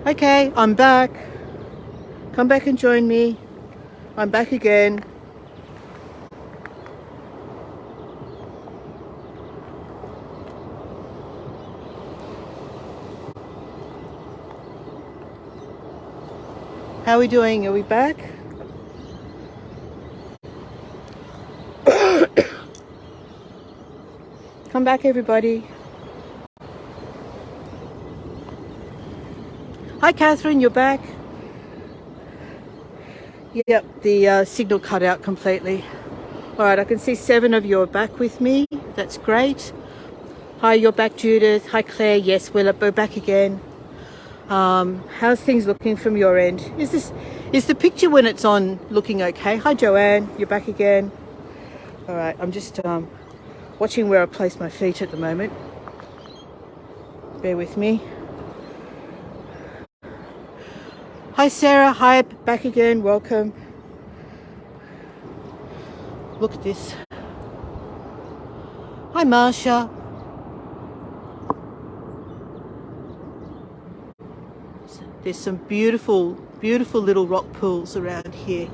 Okay, I'm back. Come back and join me. I'm back again. How are we doing? Are we back? Come back, everybody. Hi, Catherine, you're back. Yep, the signal cut out completely. All right, I can see 7 of you are back with me. That's great. Hi, you're back, Judith. Hi, Claire. Yes, we're back again. How's things looking from your end? Is the picture when it's on looking okay? Hi, Joanne. You're back again. All right, I'm just watching where I place my feet at the moment. Bear with me. Hi, Sarah. Hi, back again. Welcome. Look at this. Hi, Marsha. There's some beautiful, beautiful little rock pools around here.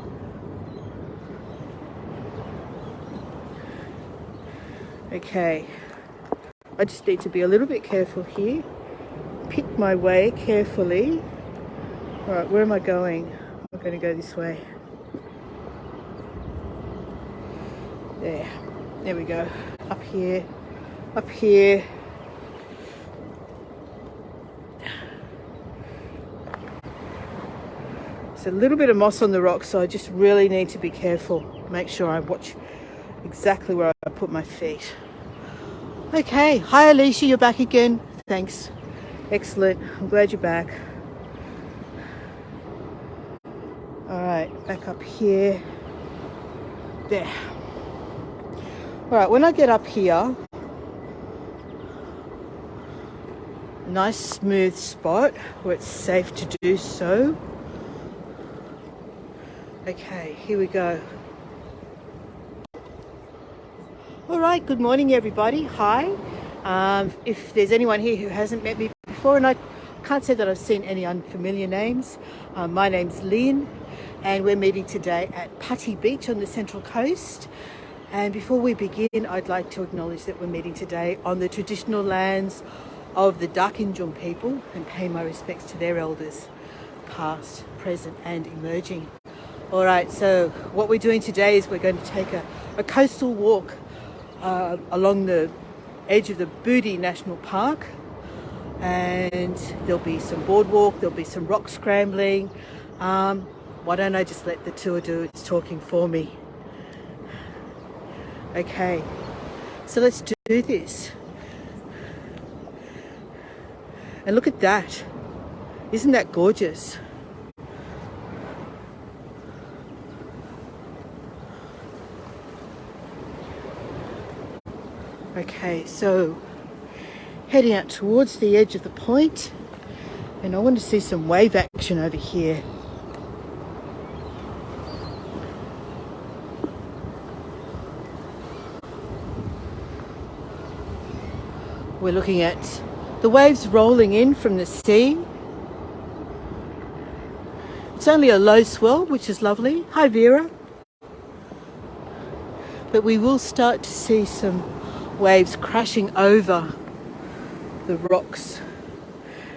Okay. I just need to be a little bit careful here. Pick my way carefully. All right, where am I going? I'm going to go this way. There we go. Up here, up here. There's a little bit of moss on the rocks, so I just really need to be careful. Make sure I watch exactly where I put my feet. Okay, hi Alicia, you're back again. Thanks. Excellent. I'm glad you're back. All right, back up here. There. All right, when I get up here, nice smooth spot where it's safe to do so. Okay, here we go. All right, good morning everybody. Hi. If there's anyone here who hasn't met me before, and I can't say that I've seen any unfamiliar names, my name's Lynn and we're meeting today at Putty Beach on the Central Coast. And before we begin, I'd like to acknowledge that we're meeting today on the traditional lands of the Darkinjung people and pay my respects to their elders, past, present and emerging. All right, so what we're doing today is we're going to take a coastal walk along the edge of the Bouddi National Park, and there'll be some boardwalk, there'll be some rock scrambling. Why don't I just let the tour do its talking for me? Okay, so let's do this. And look at that. Isn't that gorgeous? Okay, so heading out towards the edge of the point, and I want to see some wave action over here. We're looking at the waves rolling in from the sea. It's only a low swell, which is lovely. Hi, Vera. But we will start to see some waves crashing over the rocks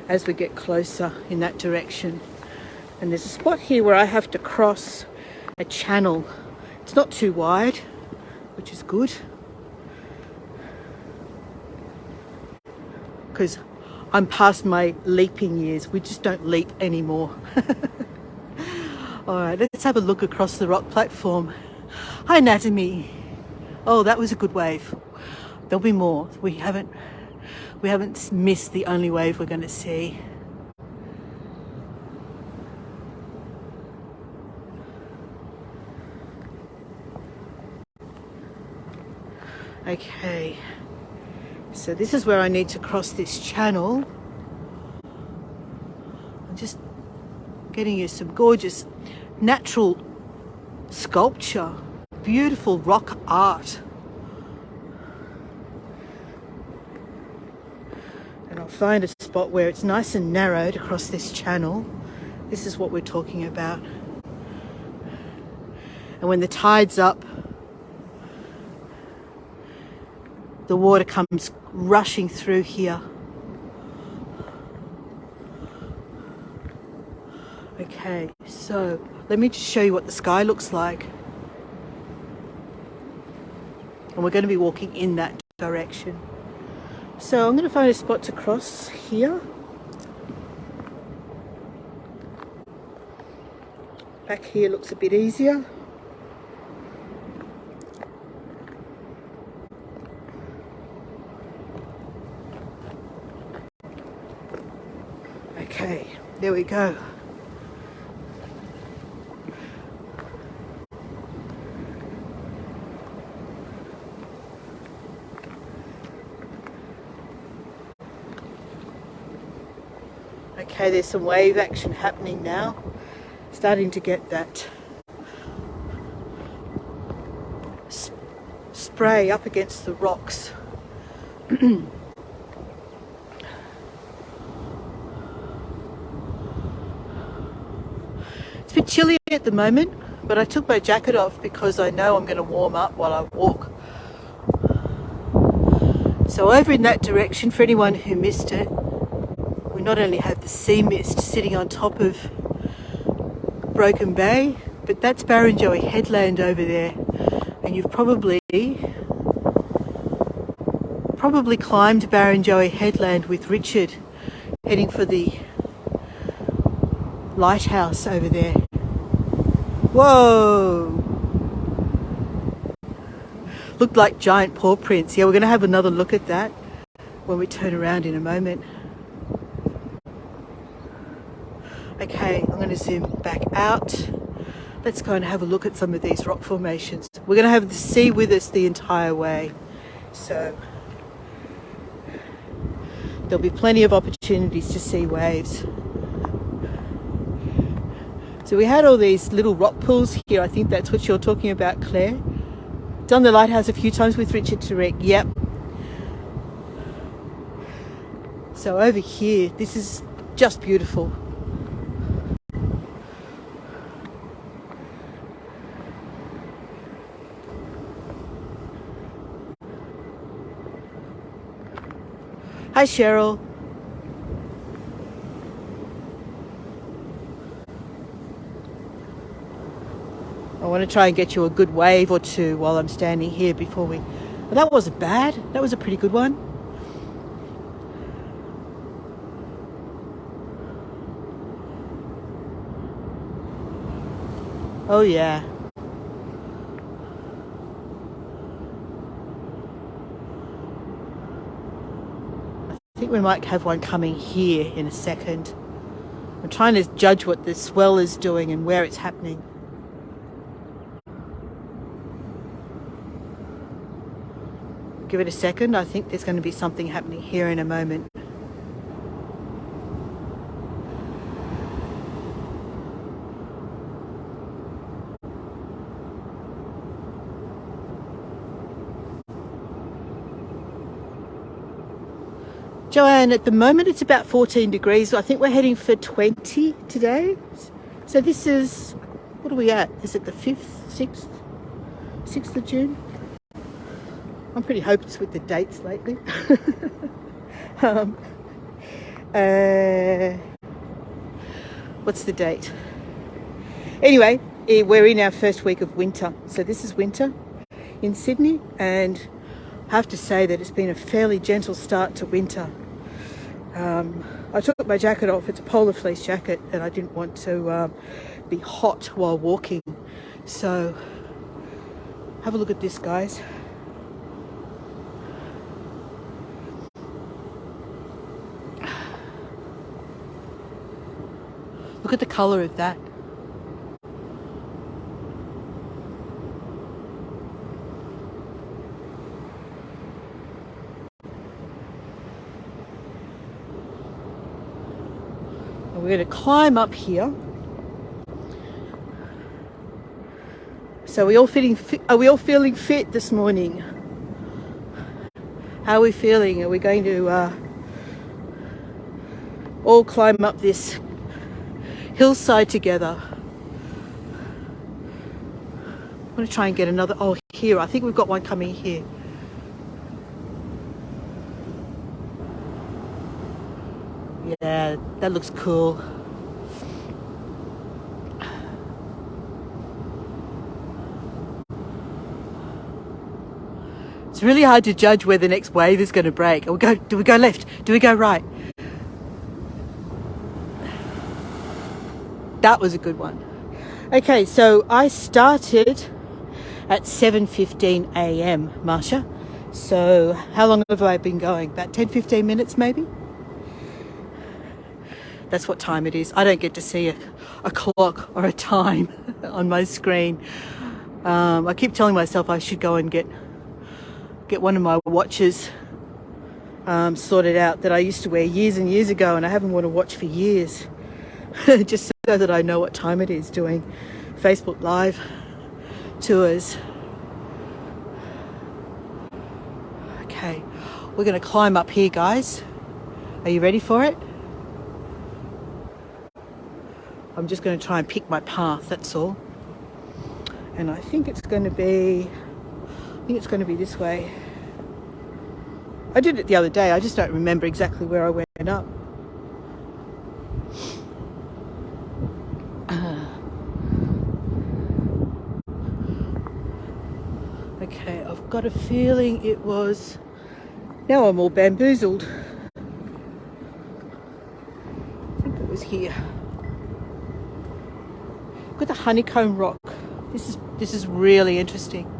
as we get closer in that direction. And there's a spot here where I have to cross a channel. It's not too wide, which is good, because I'm past my leaping years. We just don't leap anymore. All right, let's have a look across the rock platform. Hi, Anatomy. Oh, that was a good wave. There'll be more. We haven't missed the only wave we're going to see. Okay, so this is where I need to cross this channel. I'm just getting you some gorgeous natural sculpture, beautiful rock art. And I'll find a spot spot where it's nice and narrowed across this channel. This is what we're talking about. And when the tide's up, the water comes rushing through here. Okay, so let me just show you what the sky looks like. And we're going to be walking in that direction. So I'm going to find a spot to cross here. Back here looks a bit easier. Okay, there we go. Okay, there's some wave action happening now. Starting to get that spray up against the rocks. It's a bit chilly at the moment, but I took my jacket off because I know I'm going to warm up while I walk. So over in that direction, for anyone who missed it, we not only have the sea mist sitting on top of Broken Bay, but that's Barrenjoey Headland over there, and you've probably climbed Barrenjoey Headland with Richard, heading for the lighthouse over there. Whoa! Looked like giant paw prints. Yeah, we're going to have another look at that when we turn around in a moment. Okay, I'm going to zoom back out. Let's go and have a look at some of these rock formations. We're going to have the sea with us the entire way, so there'll be plenty of opportunities to see waves. So we had all these little rock pools here. I think that's what you're talking about, Claire. Done the lighthouse a few times with Richard Turek. Yep. So over here, this is just beautiful. Hi, Cheryl. I want to try and get you a good wave or two while I'm standing here before we... Well, that wasn't bad. That was a pretty good one. Oh, yeah. I think we might have one coming here in a second. I'm trying to judge what the swell is doing and where it's happening. Give it a second. I think there's going to be something happening here in a moment. Joanne, at the moment it's about 14 degrees. I think we're heading for 20 today. So this is, what are we at? Is it the 5th, 6th of June? I'm pretty hopeless with the dates lately. What's the date? Anyway, we're in our first week of winter. So this is winter in Sydney, and I have to say that it's been a fairly gentle start to winter. I took my jacket off. It's a polar fleece jacket, and I didn't want to be hot while walking. So have a look at this, guys. Look at the colour of that. And we're going to climb up here. So are we all feeling fit this morning? How are we feeling? Are we going to all climb up this hillside together. I'm going to try and get another. Oh, here. I think we've got one coming here. Yeah, that looks cool. It's really hard to judge where the next wave is going to break. Do we go left? Do we go right? That was a good one. Okay, so I started at 7:15 a.m., Marsha. So how long have I been going? About 10-15 minutes maybe? That's what time it is. I don't get to see a clock or a time on my screen. I keep telling myself I should go and get one of my watches sorted out that I used to wear years and years ago, and I haven't worn a watch for years. Just so that I know what time it is, doing Facebook Live tours. Okay, we're going to climb up here, guys. Are you ready for it? I'm just going to try and pick my path, that's all. And I think it's going to be this way. I did it the other day. I just don't remember exactly where I went up. Okay, I've got a feeling it was... Now I'm all bamboozled. I think it was here. Look at the honeycomb rock. This is really interesting.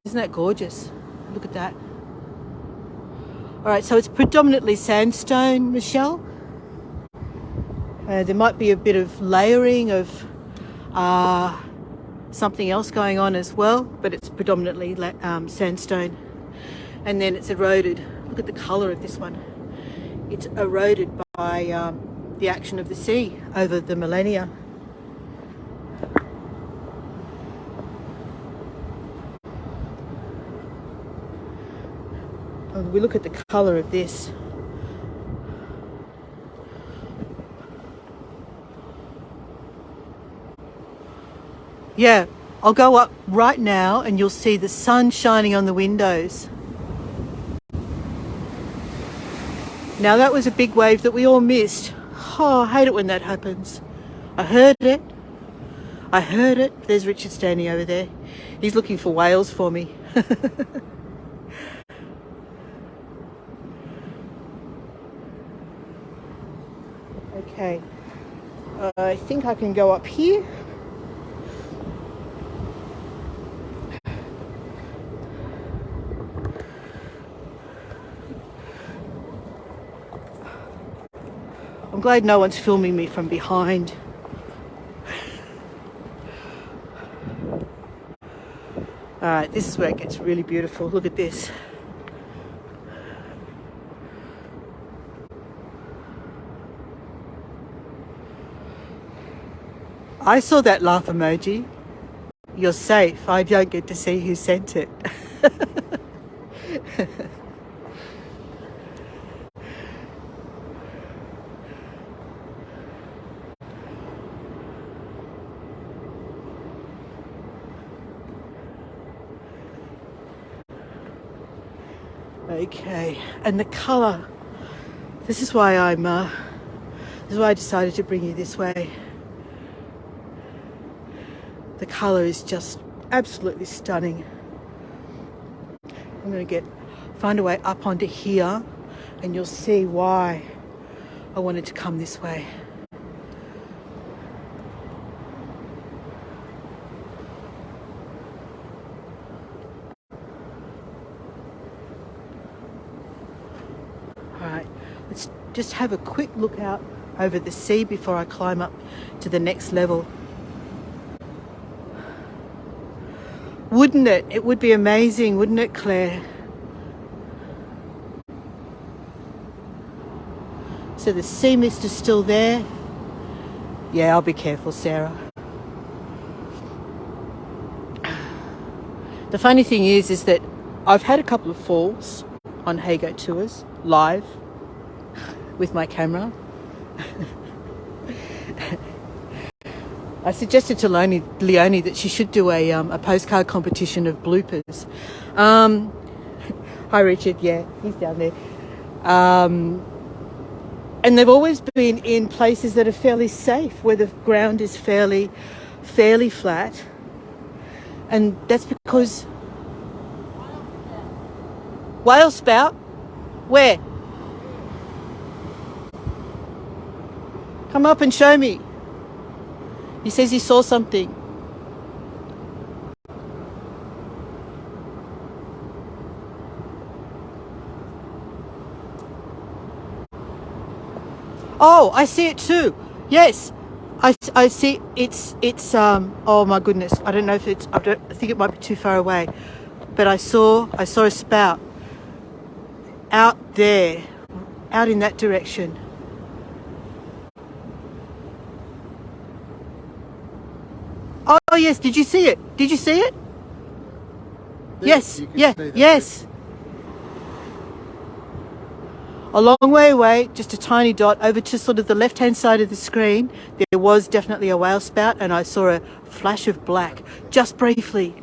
Isn't that gorgeous? Look at that. All right, so it's predominantly sandstone, Michelle. There might be a bit of layering of something else going on as well, but it's predominantly sandstone. And then it's eroded. Look at the colour of this one. It's eroded by the action of the sea over the millennia. We look at the colour of this. Yeah, I'll go up right now and you'll see the sun shining on the windows. Now that was a big wave that we all missed. Oh, I hate it when that happens. I heard it. There's Richard standing over there. He's looking for whales for me. Okay. I think I can go up here. I'm glad no one's filming me from behind. All right, this is where it gets really beautiful. Look at this. I saw that laugh emoji. You're safe. I don't get to see who sent it. Okay, and the colour. This is why I decided to bring you this way. The colour is just absolutely stunning. I'm going to find a way up onto here, and you'll see why I wanted to come this way. All right, let's just have a quick look out over the sea before I climb up to the next level. Wouldn't it? It would be amazing, wouldn't it, Claire? So the sea mist is still there. Yeah, I'll be careful, Sarah. The funny thing is that I've had a couple of falls on Hago tours, live, with my camera. I suggested to Leonie that she should do a postcard competition of bloopers. Hi Richard, yeah, he's down there. And they've always been in places that are fairly safe, where the ground is fairly flat. And that's because... Whale spout? Where? Come up and show me. He says he saw something. Oh, I see it too. Yes, I see. It's oh my goodness. I don't know if it's. I think it might be too far away, but I saw a spout out there, out in that direction. Oh yes, did you see it? Did you see it? Yes, yeah, yes. A long way away, just a tiny dot, over to sort of the left-hand side of the screen, there was definitely a whale spout, and I saw a flash of black, just briefly.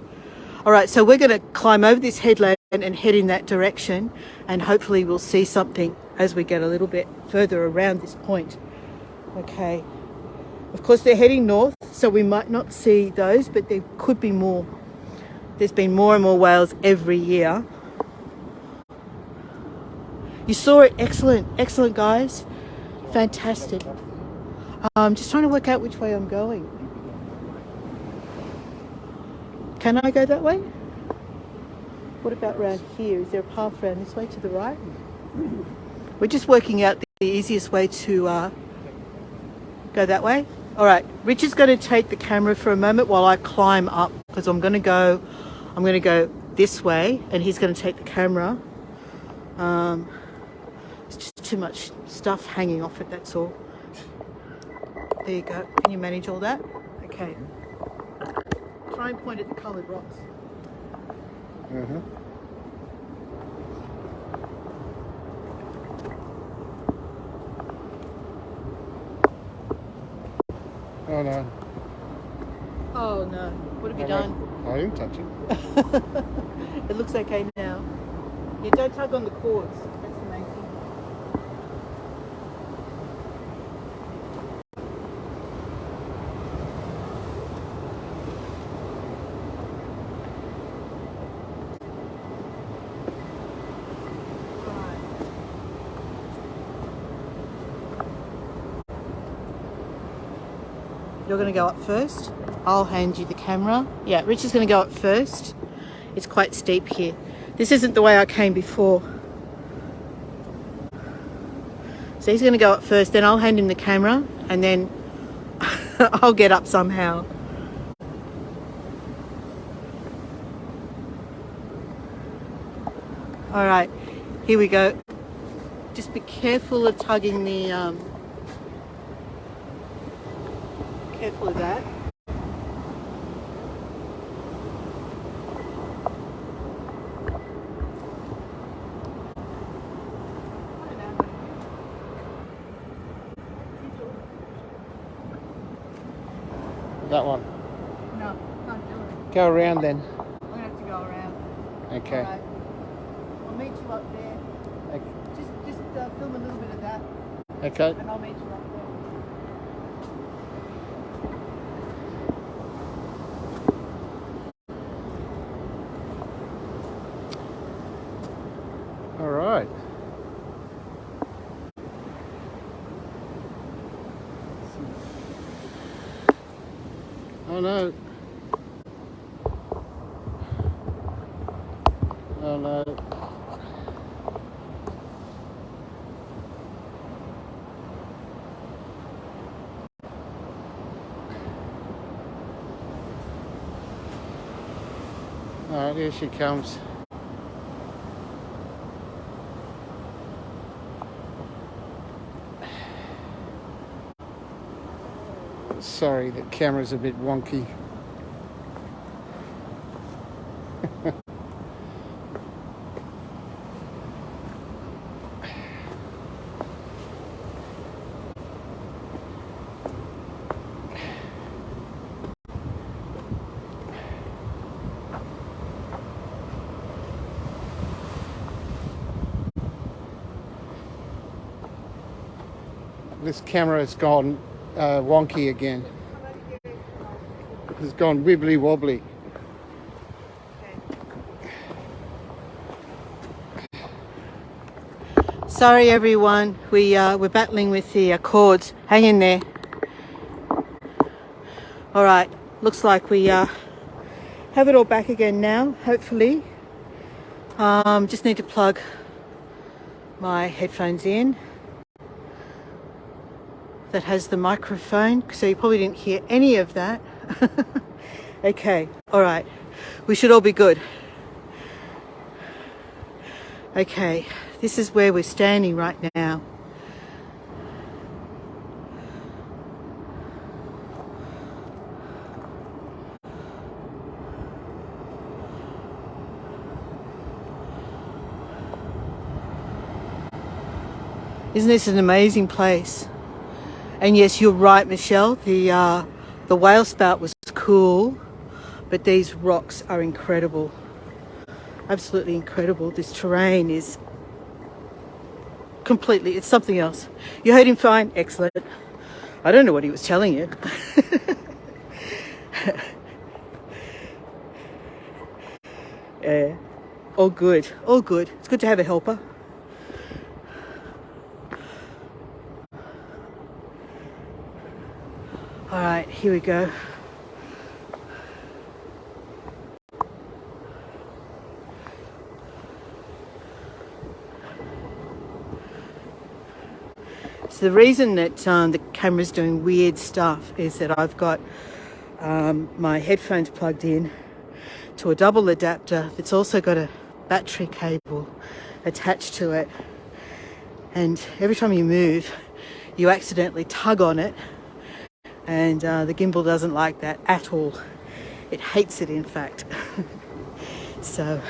All right, so we're going to climb over this headland and head in that direction, and hopefully we'll see something as we get a little bit further around this point. Okay. Of course, they're heading north, so we might not see those, but there could be more. There's been more and more whales every year. You saw it. Excellent, excellent, guys. Fantastic. I'm just trying to work out which way I'm going. Can I go that way? What about round here? Is there a path round this way to the right? We're just working out the easiest way to go that way. All right, Richard's going to take the camera for a moment while I climb up, because I'm going to go this way, and he's going to take the camera. It's just too much stuff hanging off it, that's all. There you go. Can you manage all that? Okay. Try and point at the coloured rocks. Mm-hmm. Oh no. Oh no. What have you done? I didn't touch it. It looks okay now. You don't tug on the cords. That's the main thing. You're going to go up first. I'll hand you the camera. Yeah, Richard's going to go up first. It's quite steep here. This isn't the way I came before. So he's going to go up first, then I'll hand him the camera, and then I'll get up somehow. All right, here we go. Just be careful of tugging the... Careful of that. That one. No, can't do it. Go around then. I'm gonna have to go around. Okay. All right. I'll meet you up there. Okay. Just film a little bit of that, Okay. and I'll meet you up there. All right. Oh no. Oh no. All right, here she comes. Sorry, the camera's a bit wonky. This camera has gone wonky again. It's gone wibbly wobbly. Sorry everyone, we're battling with the cords. Hang in there. All right, looks like we have it all back again now, hopefully. Just need to plug my headphones in. That has the microphone, so you probably didn't hear any of that. Okay, all right, we should all be good. Okay, this is where we're standing right now. Isn't this an amazing place? And yes, you're right, Michelle, the whale spout was cool, but these rocks are incredible. Absolutely incredible. This terrain is completely, it's something else. You heard him fine? Excellent. I don't know what he was telling you. Yeah, all good, all good. It's good to have a helper. All right, here we go. So the reason that the camera's doing weird stuff is that I've got my headphones plugged in to a double adapter that's also got a battery cable attached to it. And every time you move, you accidentally tug on it. And the gimbal doesn't like that at all. It hates it, in fact. So,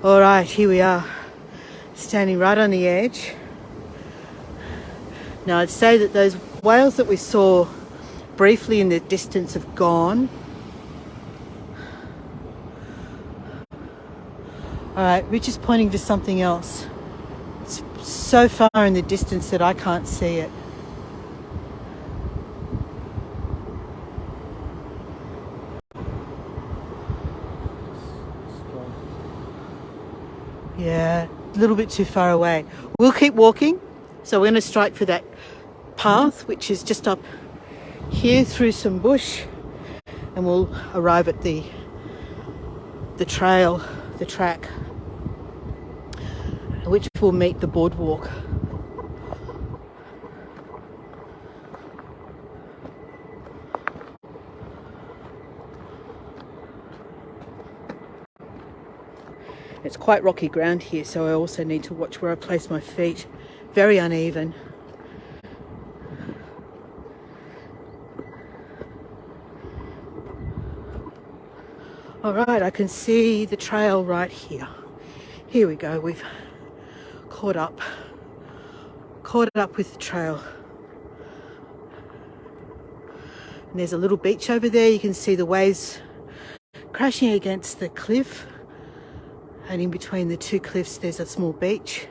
all right, here we are, standing right on the edge. Now, I'd say that those whales that we saw briefly in the distance have gone. All right, Rich is pointing to something else. It's so far in the distance that I can't see it. Yeah, a little bit too far away. We'll keep walking. So we're going to strike for that path, which is just up here through some bush, and we'll arrive at the trail, the track, which will meet the boardwalk. It's quite rocky ground here, so I also need to watch where I place my feet. Very uneven. All right, I can see the trail right here. Here we go, we've caught up with the trail. And there's a little beach over there. You can see the waves crashing against the cliff. And in between the two cliffs, there's a small beach.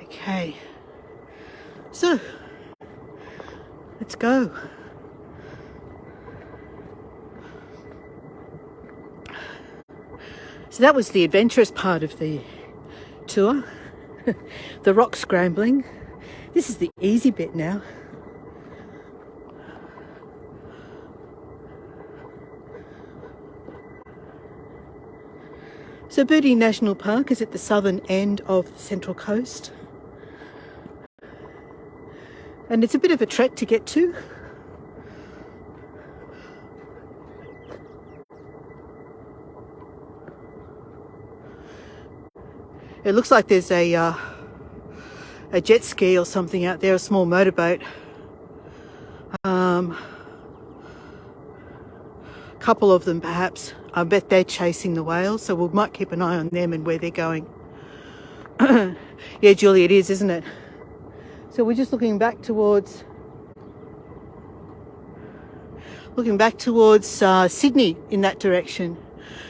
Okay, so let's go. So that was the adventurous part of the tour, the rock scrambling. This is the easy bit now. So Bouddi National Park is at the southern end of the Central Coast. And it's a bit of a trek to get to. It looks like there's a a jet ski or something out there, a small motorboat. Couple of them perhaps. I bet they're chasing the whales, so we might keep an eye on them and where they're going. Yeah, Julie, it is, isn't it? So we're just looking back towards Sydney in that direction.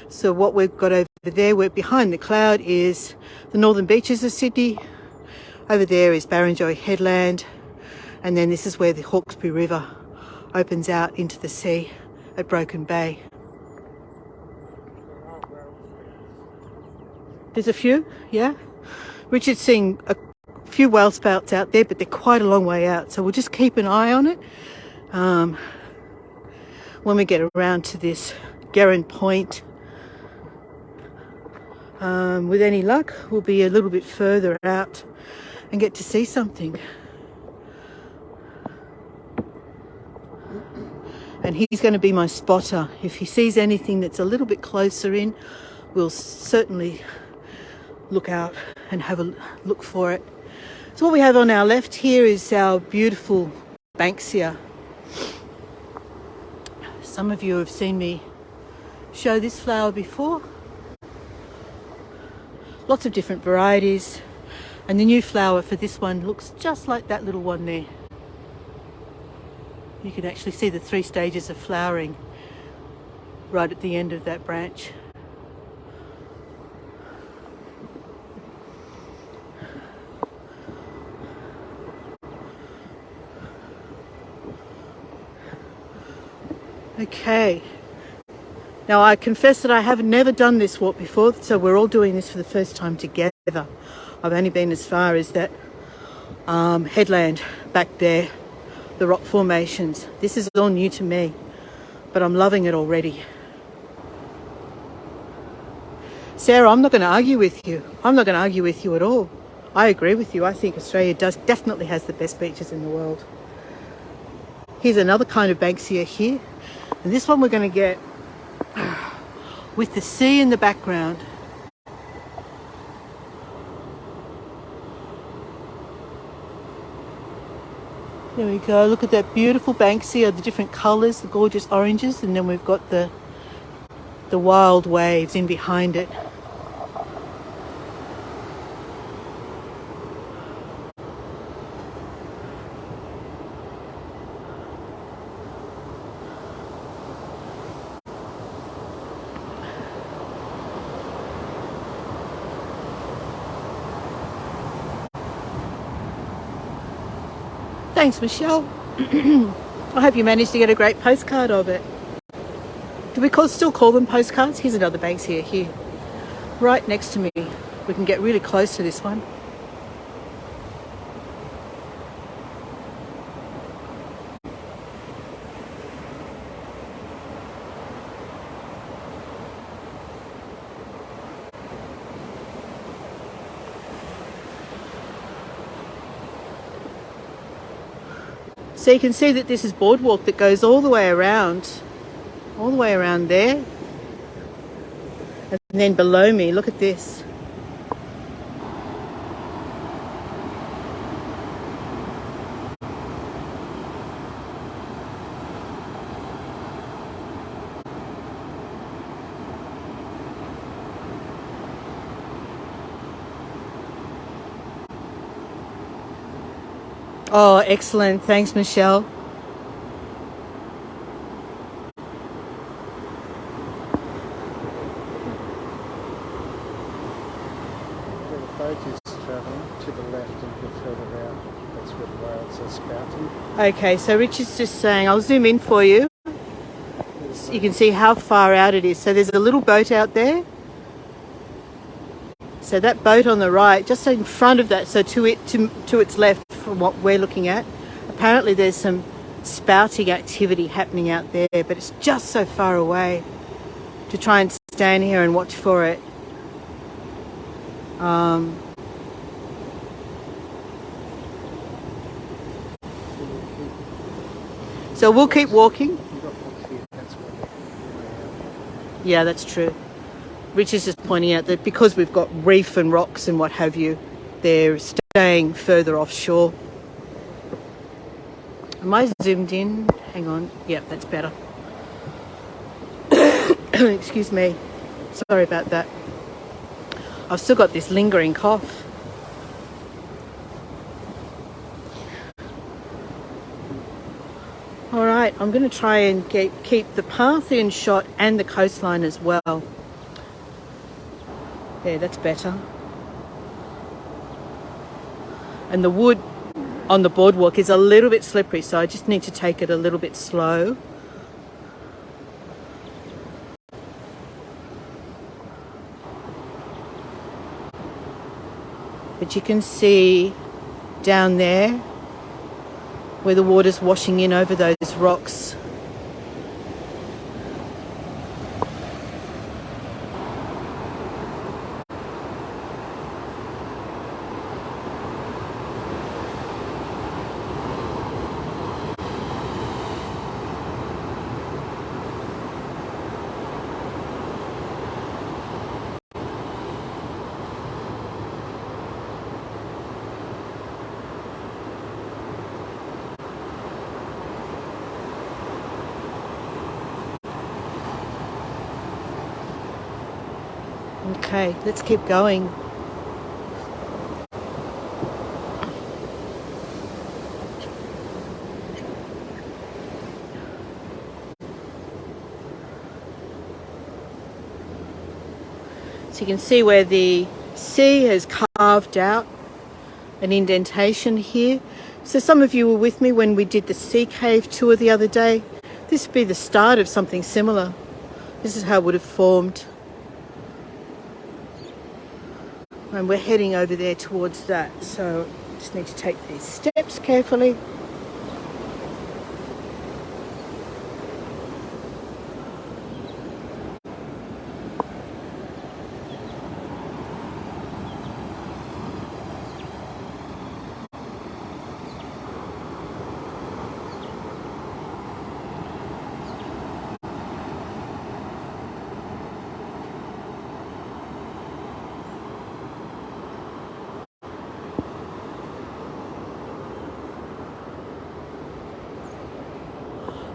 So what we've got over there, we're behind the cloud, is the northern beaches of Sydney. Over there is Barrenjoey Headland, and then this is where the Hawkesbury River opens out into the sea at Broken Bay. There's a few, yeah. Richard's seeing a few whale spouts out there, but they're quite a long way out, so we'll just keep an eye on it. When we get around to this Gerrin Point, with any luck, we'll be a little bit further out and get to see something. And he's going to be my spotter. If he sees anything that's a little bit closer in, we'll certainly look out and have a look for it. So what we have on our left here is our beautiful Banksia. Some of you have seen me show this flower before. Lots of different varieties. And the new flower for this one looks just like that little one there. You can actually see the 3 stages of flowering right at the end of that branch. Okay. Now I confess that I have never done this walk before, so we're all doing this for the first time together. I've only been as far as that headland back there, the rock formations. This is all new to me, but I'm loving it already. Sarah, I'm not going to argue with you. I'm not going to argue with you at all. I agree with you. I think Australia definitely has the best beaches in the world. Here's another kind of Banksia here. And this one we're going to get with the sea in the background. There we go. Look at that beautiful Banksia, the different colours, the gorgeous oranges, and then we've got the wild waves in behind it. Thanks, Michelle. I hope you managed to get a great postcard of it. Do we still call them postcards? Here's another Banksia here, right next to me. We can get really close to this one. So you can see that this is boardwalk that goes all the way around there. And then below me, look at this. Oh, excellent. Thanks, Michelle. Where the boat is travelling to the left and a bit further out. That's where the whales are spouting. Okay, so Richard's just saying, I'll zoom in for you. So you can see how far out it is. So there's a little boat out there. So that boat on the right, just in front of that, so to its left from what we're looking at, apparently there's some spouting activity happening out there, but it's just so far away to try and stand here and watch for it. So we'll keep walking. Yeah, that's true. Rich is just pointing out that because we've got reef and rocks and what have you, they're staying further offshore. Am I zoomed in? Hang on. Yep, that's better. Excuse me. Sorry about that. I've still got this lingering cough. All right, I'm going to try and keep the path in shot and the coastline as well. Yeah, that's better. And the wood on the boardwalk is a little bit slippery, so I just need to take it a little bit slow. But you can see down there where the water's washing in over those rocks. Okay, let's keep going. So you can see where the sea has carved out an indentation here. So some of you were with me when we did the sea cave tour the other day. This would be the start of something similar. This is how it would have formed. And we're heading over there towards that. So just need to take these steps carefully.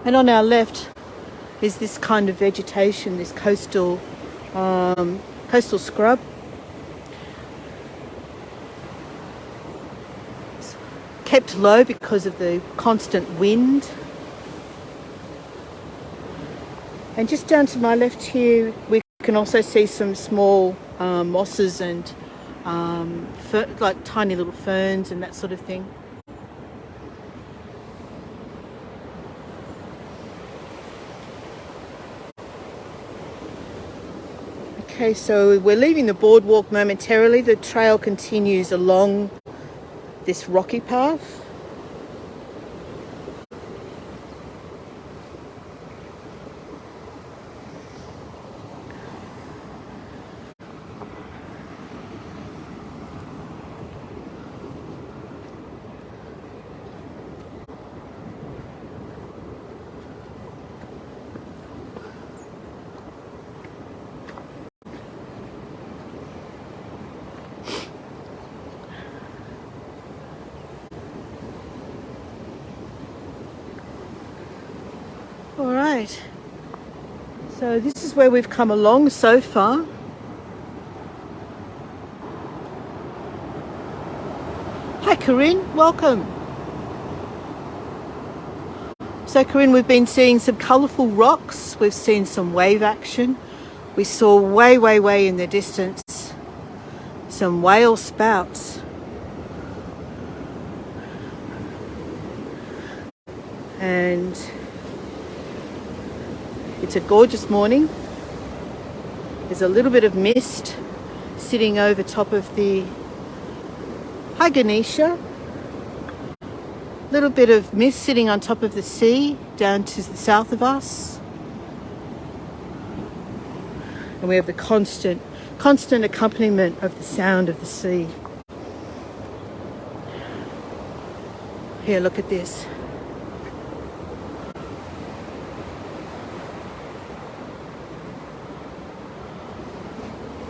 And on our left is this kind of vegetation, this coastal scrub. It's kept low because of the constant wind. And just down to my left here, we can also see some small mosses and like tiny little ferns and that sort of thing. Okay, so we're leaving the boardwalk momentarily. The trail continues along this rocky path. All right, so this is where we've come along so far. Hi Corinne, welcome. So Corinne, we've been seeing some colourful rocks, we've seen some wave action. We saw way in the distance some whale spouts. And it's a gorgeous morning. There's a little bit of mist sitting over top of the... Hi Ganesha. Little bit of mist sitting on top of the sea down to the south of us. And we have the constant accompaniment of the sound of the sea. Here, look at this.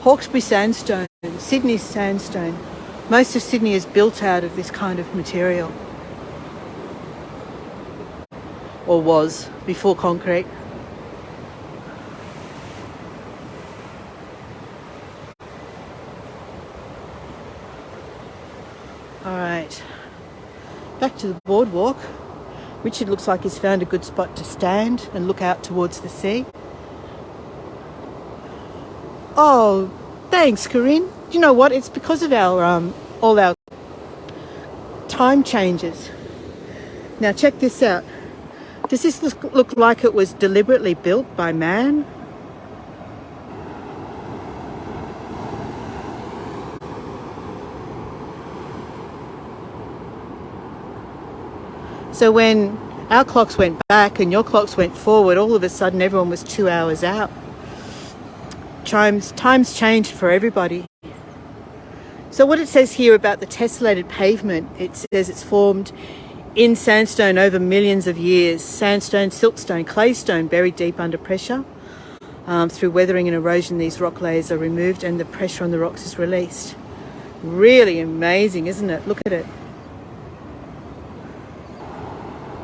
Hawkesbury sandstone, Sydney sandstone. Most of Sydney is built out of this kind of material. Or was, before concrete. Alright, back to the boardwalk. Richard looks like he's found a good spot to stand and look out towards the sea. Oh, thanks, Corinne. Do you know what? It's because of our all our time changes. Now check this out. Does this look like it was deliberately built by man? So when our clocks went back and your clocks went forward, all of a sudden everyone was 2 hours out. Time's changed for everybody. So what it says here about the tessellated pavement, it says it's formed in sandstone over millions of years. Sandstone, siltstone, claystone buried deep under pressure. Through weathering and erosion, these rock layers are removed and the pressure on the rocks is released. Really amazing, isn't it? Look at it.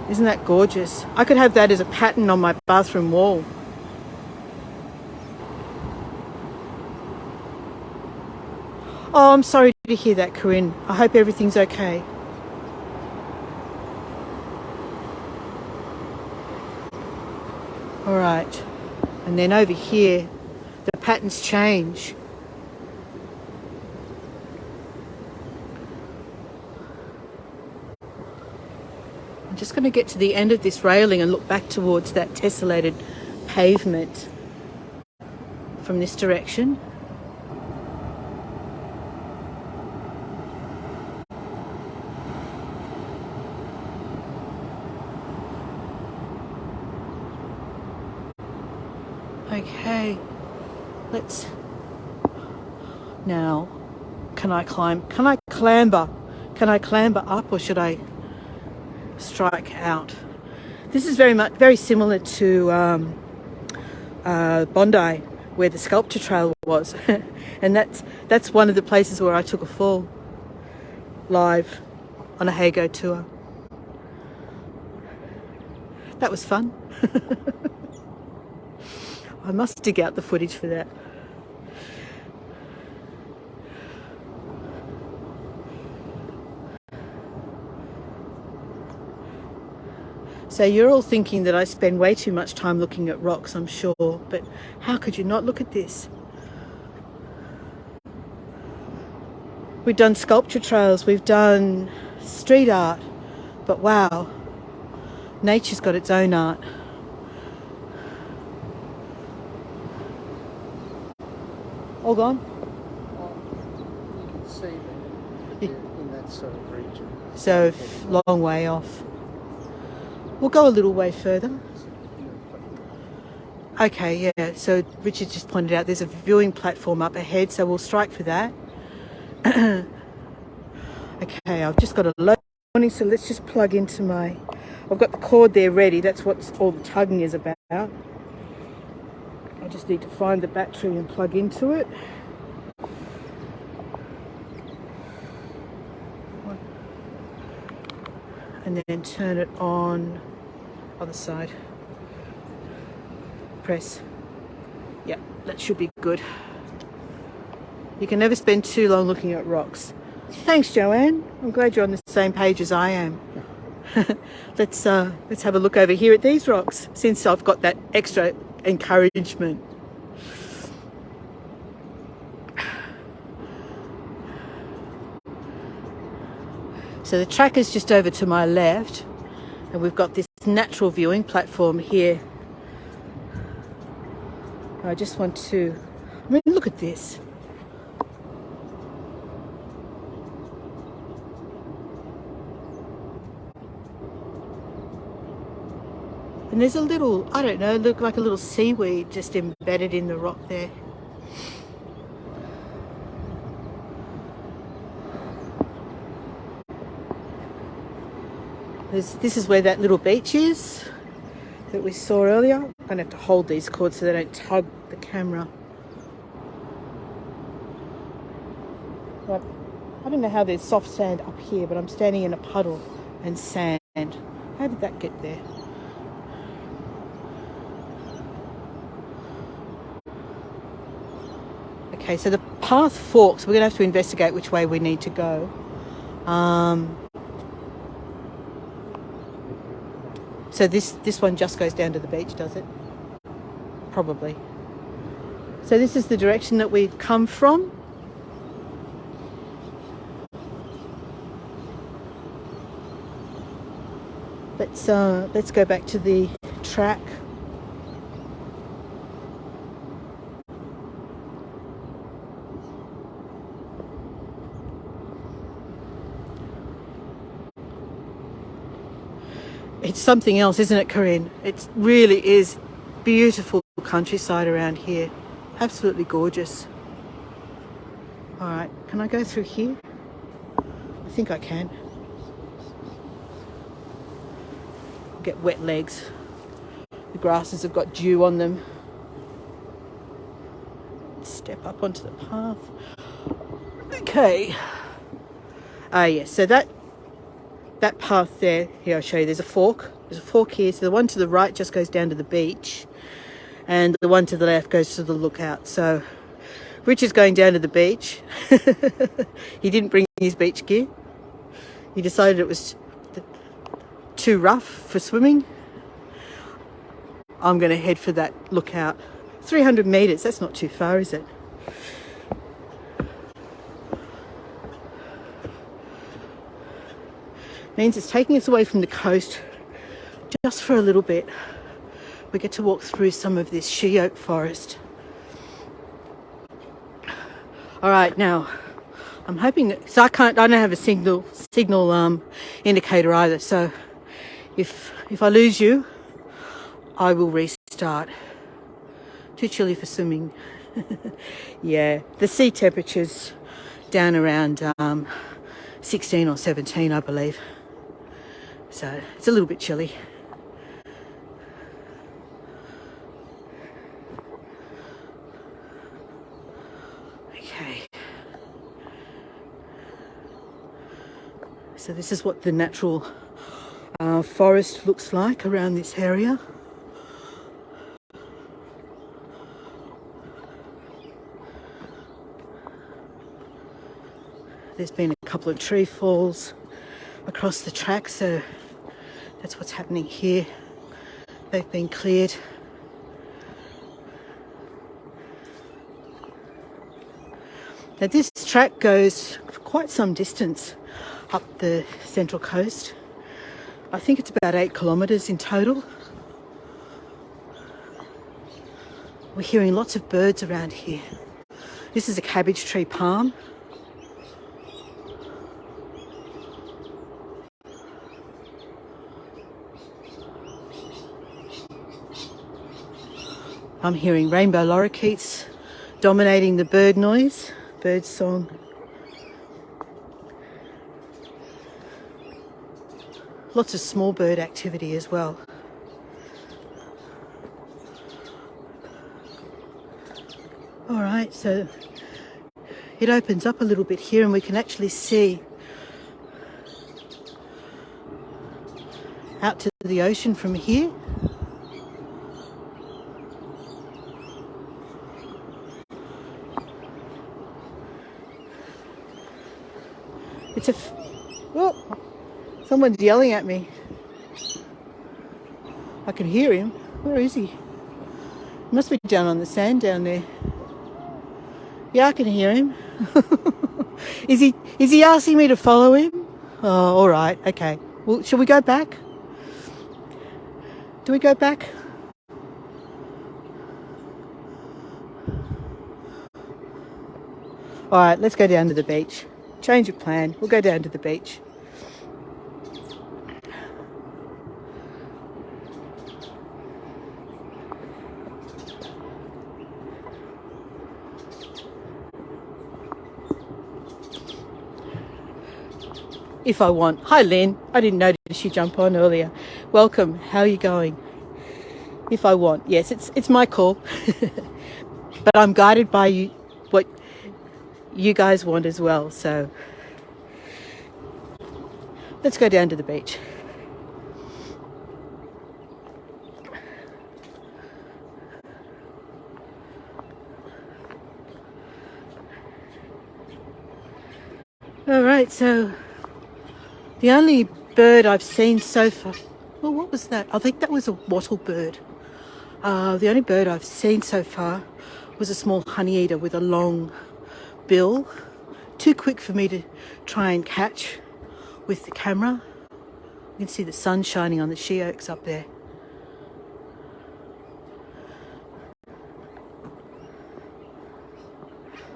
Isn't that gorgeous? I could have that as a pattern on my bathroom wall. Oh, I'm sorry to hear that, Corinne. I hope everything's okay. All right. And then over here, the patterns change. I'm just going to get to the end of this railing and look back towards that tessellated pavement from this direction. Okay, let's now, can I clamber up, or should I strike out? This is very similar to Bondi, where the sculpture trail was. And that's one of the places where I took a fall live on a Hago tour. That was fun. I must dig out the footage for that. So you're all thinking that I spend way too much time looking at rocks, I'm sure, but how could you not look at this? We've done sculpture trails, we've done street art, but wow, nature's got its own art. All gone? You can see them in that sort of region. So long way off. We'll go a little way further. Okay, yeah, so Richard just pointed out there's a viewing platform up ahead, so we'll strike for that. Okay, I've just got a low warning, so let's just plug into my... I've got the cord there ready, that's what all the tugging is about. I just need to find the battery and plug into it. And then turn it on, other side. Press. Yeah, that should be good. You can never spend too long looking at rocks. Thanks, Joanne. I'm glad you're on the same page as I am. Let's have a look over here at these rocks, since I've got that extra encouragement. So the track is just over to my left, and we've got this natural viewing platform here. I just want to, look at this. And there's a little, I don't know, look like a little seaweed just embedded in the rock there. This is where that little beach is that we saw earlier. I'm going to have to hold these cords so they don't tug the camera. But I don't know how there's soft sand up here, but I'm standing in a puddle and sand. How did that get there? Okay, so the path forks. We're going to have to investigate which way we need to go. So this one just goes down to the beach, does it? Probably. So this is the direction that we've come from. Let's go back to the track. It's something else, isn't it, Corinne? It really is beautiful countryside around here. Absolutely gorgeous. All right, can I go through here? I think I can. Get wet legs. The grasses have got dew on them. Step up onto the path. Okay. Ah, yes, so that path there, here I'll show you, there's a fork. There's a fork here, so the one to the right just goes down to the beach and the one to the left goes to the lookout. So Rich is going down to the beach. He didn't bring his beach gear. He decided it was too rough for swimming. I'm going to head for that lookout. 300 metres, that's not too far, is it? Means it's taking us away from the coast just for a little bit. We get to walk through some of this she oak forest. All right, now I'm hoping that, so I don't have a signal indicator either. So if I lose you, I will restart. Too chilly for swimming. Yeah, the sea temperature's down around 16 or 17, I believe. So it's a little bit chilly. Okay. So this is what the natural forest looks like around this area. There's been a couple of tree falls across the track, so that's what's happening here. They've been cleared. Now this track goes for quite some distance up the Central Coast. I think it's about 8 kilometres in total. We're hearing lots of birds around here. This is a cabbage tree palm. I'm hearing rainbow lorikeets dominating the bird noise, bird song. Lots of small bird activity as well. All right, so it opens up a little bit here and we can actually see out to the ocean from here. Oh, someone's yelling at me. I can hear him. Where is he? He must be down on the sand down there. Yeah, I can hear him. Is he asking me to follow him? Oh, all right. Okay. Well, shall we go back? Do we go back? All right, let's go down to the beach. Change of plan. We'll go down to the beach. If I want. Hi, Lynn. I didn't notice you jump on earlier. Welcome. How are you going? If I want. Yes, it's my call. But I'm guided by you, what you guys want as well. So Let's go down to the beach. All right, so the only bird I've seen so far, well, what was that? I think that was a wattle bird. The only bird I've seen so far was a small honeyeater with a long bill. Too quick for me to try and catch with the camera. You can see the sun shining on the she oaks up there.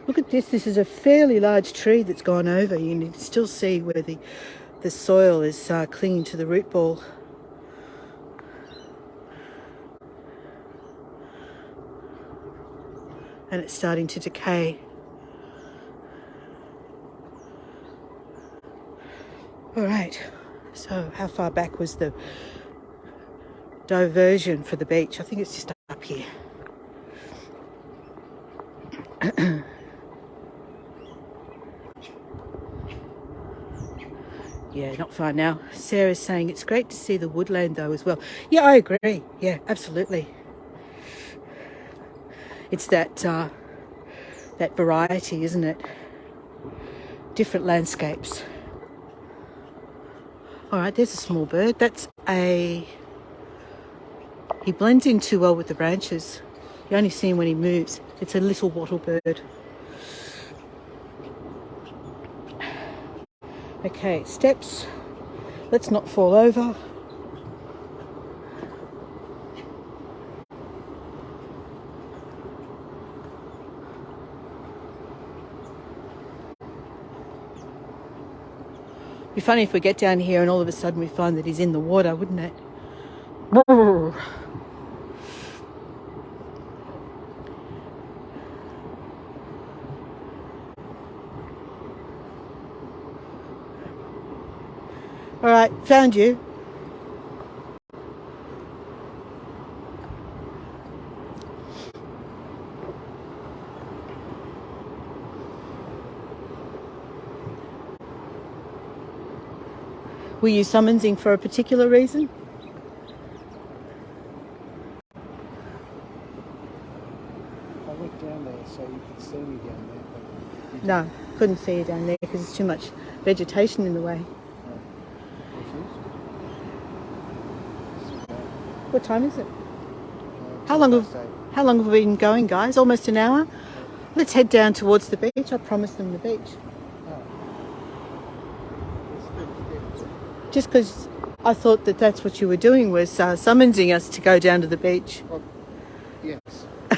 Look at this. This is a fairly large tree that's gone over. You can still see where the soil is clinging to the root ball. And it's starting to decay. All right, so how far back was the diversion for the beach? I think it's just up here. Yeah, not far now. Sarah's saying it's great to see the woodland though as well. Yeah, I agree. Yeah, absolutely. It's that that variety, isn't it? Different landscapes. All right, there's a small bird. He blends in too well with the branches. You only see him when he moves. It's a little wattle bird. Okay, steps. Let's not fall over. It'd be funny if we get down here and all of a sudden we find that he's in the water, wouldn't it? All right, found you. Were you summonsing for a particular reason? I went down there so you could see me down there. But No, couldn't see you down there because there's too much vegetation in the way. What time is it? How long have we been going, guys? Almost an hour? Let's head down towards the beach. I promised them the beach. Just because I thought that that's what you were doing, was summoning us to go down to the beach. Well, yes.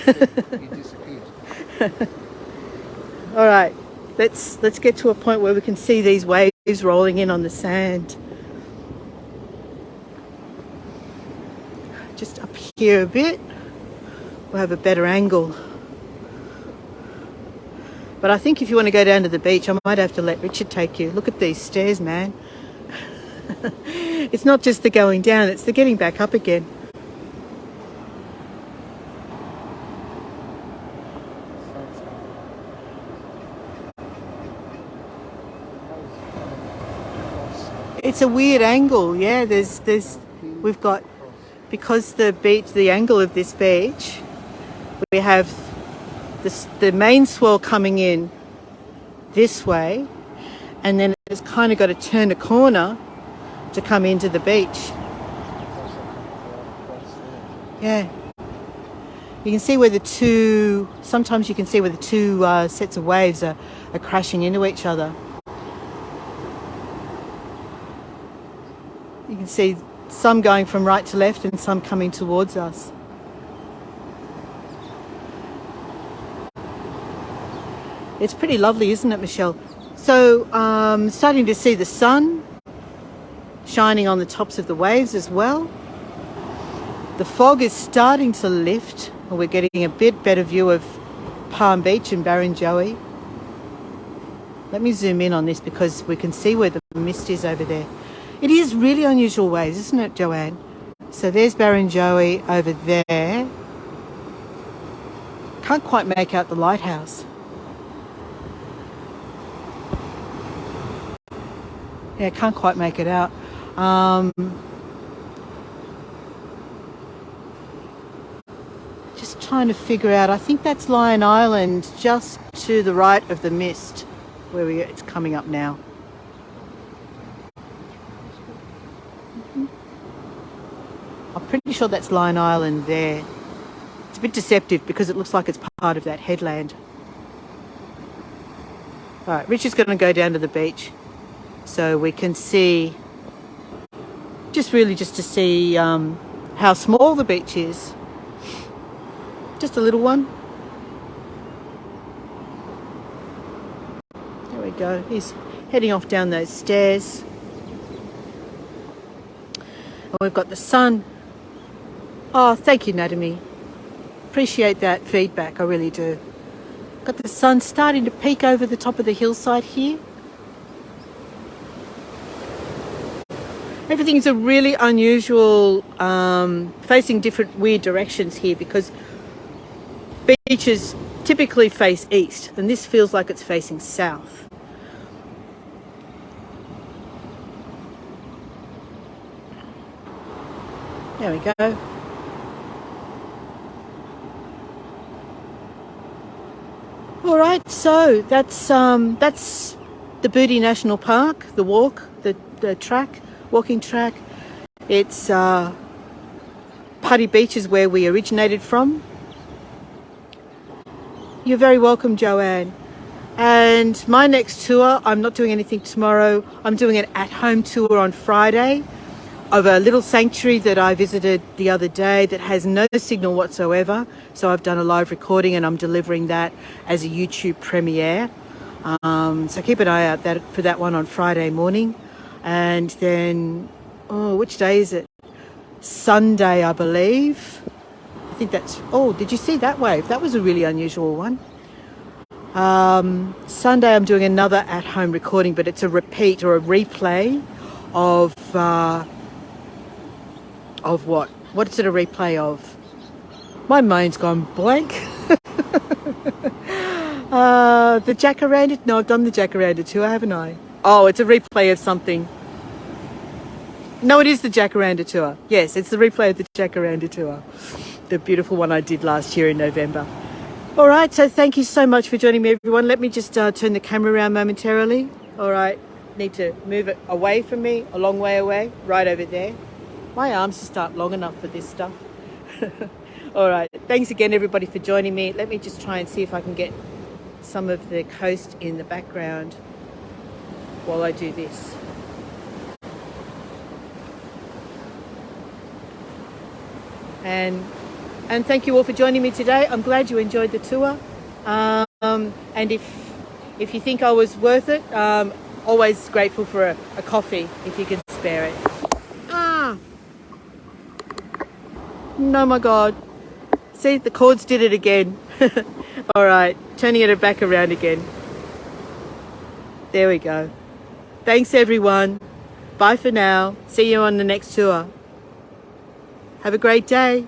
You disappeared. All right, let's get to a point where we can see these waves rolling in on the sand. Just up here a bit, we'll have a better angle. But I think if you want to go down to the beach, I might have to let Richard take you. Look at these stairs, man. It's not just the going down, it's the getting back up again. It's a weird angle, yeah. We've got, because the angle of this beach, we have the main swell coming in this way, and then it's kind of got to turn a corner to come into the beach. Yeah. You can see where sometimes you can see where the two sets of waves are crashing into each other. You can see some going from right to left and some coming towards us. It's pretty lovely, isn't it, Michelle? So, starting to see the sun shining on the tops of the waves as well. The fog is starting to lift, and we're getting a bit better view of Palm Beach and Barrenjoey. Let me zoom in on this because we can see where the mist is over there. It is really unusual waves, isn't it, Joanne? So there's Barrenjoey over there. Can't quite make out the lighthouse. Yeah, can't quite make it out. Just trying to figure out, I think that's Lion Island, just to the right of the mist, where it's coming up now. I'm pretty sure that's Lion Island there. It's a bit deceptive because it looks like it's part of that headland. All right, Richard's going to go down to the beach so we can see, just to see how small the beach is. Just a little one. There we go. He's heading off down those stairs. And we've got the sun. Oh, thank you, Natami. Appreciate that feedback, I really do. Got the sun starting to peek over the top of the hillside here. Everything's a really unusual, facing different weird directions here because beaches typically face east and this feels like it's facing south. There we go. All right, so that's the Bouddi National Park, the walking track. It's Putty Beach is where we originated from. You're very welcome, Joanne. And my next tour, I'm not doing anything tomorrow. I'm doing an at-home tour on Friday of a little sanctuary that I visited the other day that has no signal whatsoever. So I've done a live recording and I'm delivering that as a YouTube premiere. So keep an eye out for that one on Friday morning. And then, which day is it? Sunday, I believe. I think that's, did you see that wave? That was a really unusual one. Sunday I'm doing another at-home recording, but it's a repeat or a replay of what? What is it a replay of? My mind's gone blank. The Jacaranda? No, I've done the Jacaranda tour, haven't I? Oh, it's a replay of something. No, it is the Jacaranda tour. Yes, it's the replay of the Jacaranda tour. The beautiful one I did last year in November. All right, so thank you so much for joining me, everyone. Let me just turn the camera around momentarily. All right, need to move it away from me, a long way away, right over there. My arms just aren't long enough for this stuff. All right, thanks again, everybody, for joining me. Let me just try and see if I can get some of the coast in the background while I do this. And thank you all for joining me today. I'm glad you enjoyed the tour. And if you think I was worth it, always grateful for a coffee if you can spare it. No, my God. See, the cords did it again. All right, turning it back around again. There we go. Thanks, everyone. Bye for now. See you on the next tour. Have a great day.